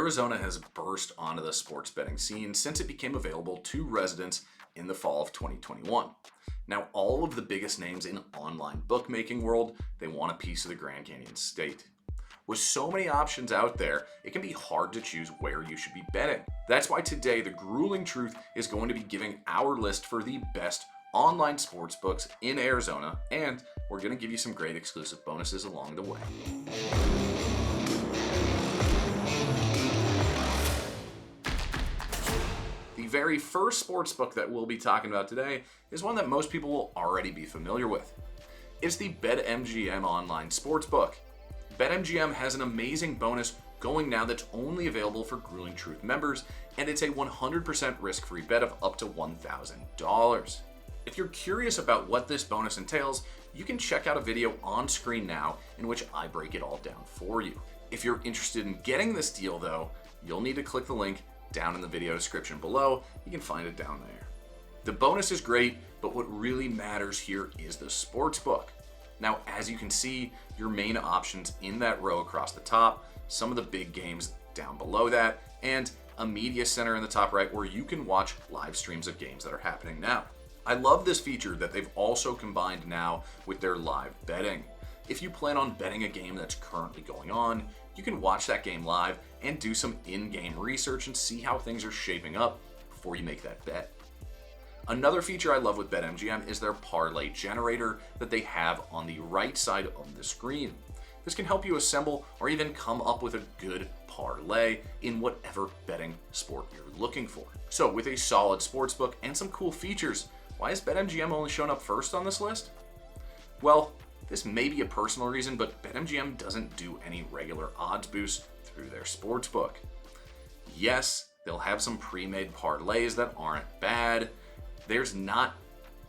Arizona has burst onto the sports betting scene since it became available to residents in the fall of 2021. Now, all of the biggest names in online bookmaking world, they want a piece of the Grand Canyon state. With so many options out there, it can be hard to choose where you should be betting. That's why today, the grueling truth is going to be giving our list for the best online sports books in Arizona, and we're going to give you some great exclusive bonuses along the way. The very first sports book that we'll be talking about today is one that most people will already be familiar with. It's the BetMGM online sportsbook. BetMGM has an amazing bonus going now that's only available for Grueling Truth members, and it's a 100% risk-free bet of up to $1,000. If you're curious about what this bonus entails, you can check out a video on screen now in which I break it all down for you. If you're interested in getting this deal though, you'll need to click the link down in the video description below. You can find it down there. The bonus is great, but what really matters here is the sports book. Now, as you can see, your main options in that row across the top, some of the big games down below that, and a media center in the top right where you can watch live streams of games that are happening now. I love this feature that they've also combined now with their live betting. If you plan on betting a game that's currently going on, you can watch that game live and do some in-game research and see how things are shaping up before you make that bet. Another feature I love with BetMGM is their parlay generator that they have on the right side of the screen. This can help you assemble or even come up with a good parlay in whatever betting sport you're looking for. So with a solid sportsbook and some cool features, why is BetMGM only shown up first on this list? Well, this may be a personal reason, but BetMGM doesn't do any regular odds boosts through their sportsbook. Yes, they'll have some pre-made parlays that aren't bad. There's not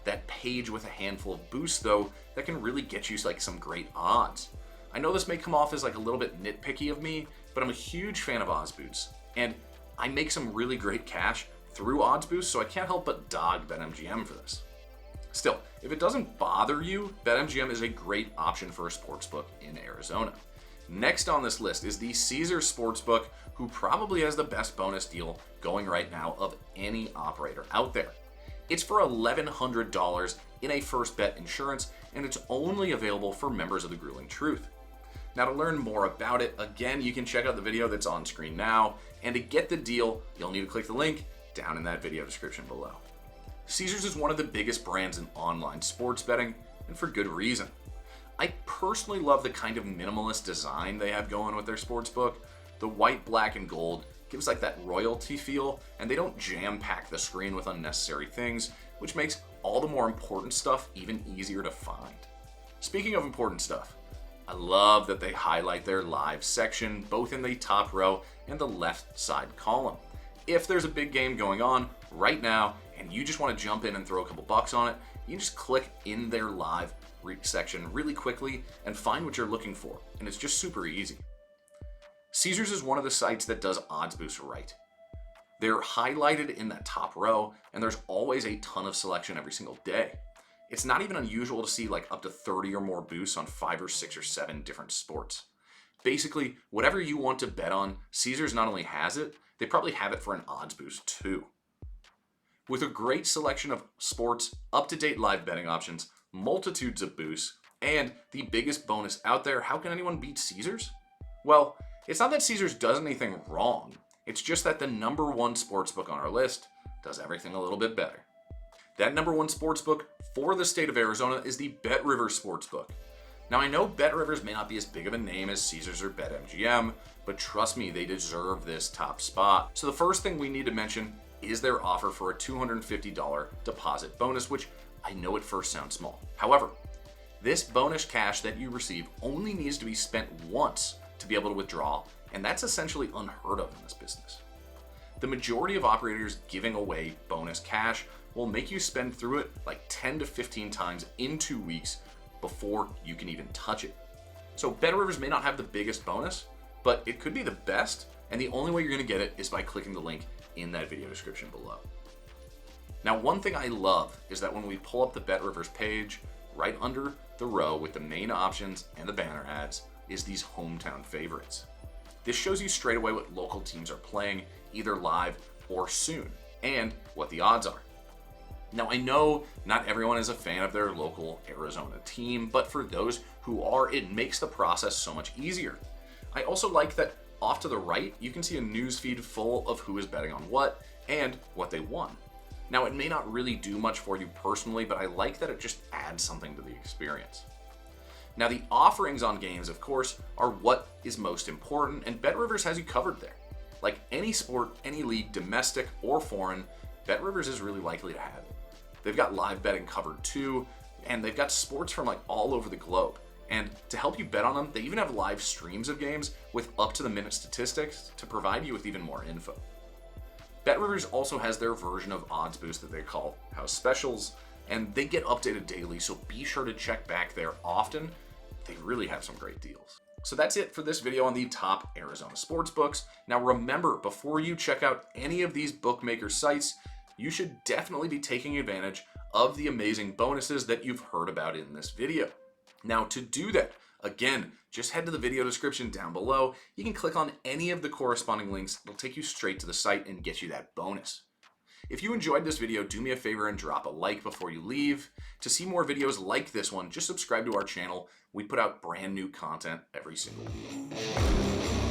that page with a handful of boosts though that can really get you like some great odds. I know this may come off as like a little bit nitpicky of me, but I'm a huge fan of odds boosts, and I make some really great cash through odds boosts, so I can't help but dog BetMGM for this. Still, if it doesn't bother you, BetMGM is a great option for a sportsbook in Arizona. Next on this list is the Caesars Sportsbook, who probably has the best bonus deal going right now of any operator out there. It's for $1,100 in a first bet insurance, and it's only available for members of the Grueling Truth. Now, to learn more about it, again, you can check out the video that's on screen now, and to get the deal, you'll need to click the link down in that video description below. Caesars is one of the biggest brands in online sports betting, and for good reason. I personally love the kind of minimalist design they have going with their sportsbook. The white, black, and gold gives like that royalty feel, and they don't jam-pack the screen with unnecessary things, which makes all the more important stuff even easier to find. Speaking of important stuff, I love that they highlight their live section both in the top row and the left side column. If there's a big game going on right now and you just want to jump in and throw a couple bucks on it, you can just click in their live section really quickly and find what you're looking for, and it's just super easy. Caesars is one of the sites that does odds boosts right. They're highlighted in that top row, and there's always a ton of selection every single day. It's not even unusual to see like up to 30 or more boosts on 5 or 6 or 7 different sports. Basically, whatever you want to bet on, Caesars not only has it, they probably have it for an odds boost too. With a great selection of sports, up-to-date live betting options, multitudes of boosts, and the biggest bonus out there, how can anyone beat Caesars? Well, it's not that Caesars does anything wrong. It's just that the number one sportsbook on our list does everything a little bit better. That number one sportsbook for the state of Arizona is the BetRiver Sportsbook. Now, I know BetRivers may not be as big of a name as Caesars or BetMGM, but trust me, they deserve this top spot. So the first thing we need to mention is their offer for a $250 deposit bonus, which I know at first sounds small. However, this bonus cash that you receive only needs to be spent once to be able to withdraw, and that's essentially unheard of in this business. The majority of operators giving away bonus cash will make you spend through it like 10 to 15 times in 2 weeks before you can even touch it. So BetRivers may not have the biggest bonus, but it could be the best, and the only way you're going to get it is by clicking the link in that video description below. Now, one thing I love is that when we pull up the BetRivers page, right under the row with the main options and the banner ads is these hometown favorites. This shows you straight away what local teams are playing, either live or soon, and what the odds are. Now, I know not everyone is a fan of their local Arizona team, but for those who are, it makes the process so much easier. I also like that off to the right, you can see a news feed full of who is betting on what and what they won. Now, it may not really do much for you personally, but I like that it just adds something to the experience. Now, the offerings on games, of course, are what is most important, and BetRivers has you covered there. Like any sport, any league, domestic or foreign, BetRivers is really likely to have it. They've got live betting covered too, and they've got sports from like all over the globe. And to help you bet on them, they even have live streams of games with up-to-the-minute statistics to provide you with even more info. BetRivers also has their version of Odds Boost that they call House Specials, and they get updated daily, so be sure to check back there often. They really have some great deals. So that's it for this video on the top Arizona sportsbooks. Now remember, before you check out any of these bookmaker sites, you should definitely be taking advantage of the amazing bonuses that you've heard about in this video. Now to do that, again, just head to the video description down below. You can click on any of the corresponding links. It'll take you straight to the site and get you that bonus. If you enjoyed this video, do me a favor and drop a like before you leave. To see more videos like this one, just subscribe to our channel. We put out brand new content every single week.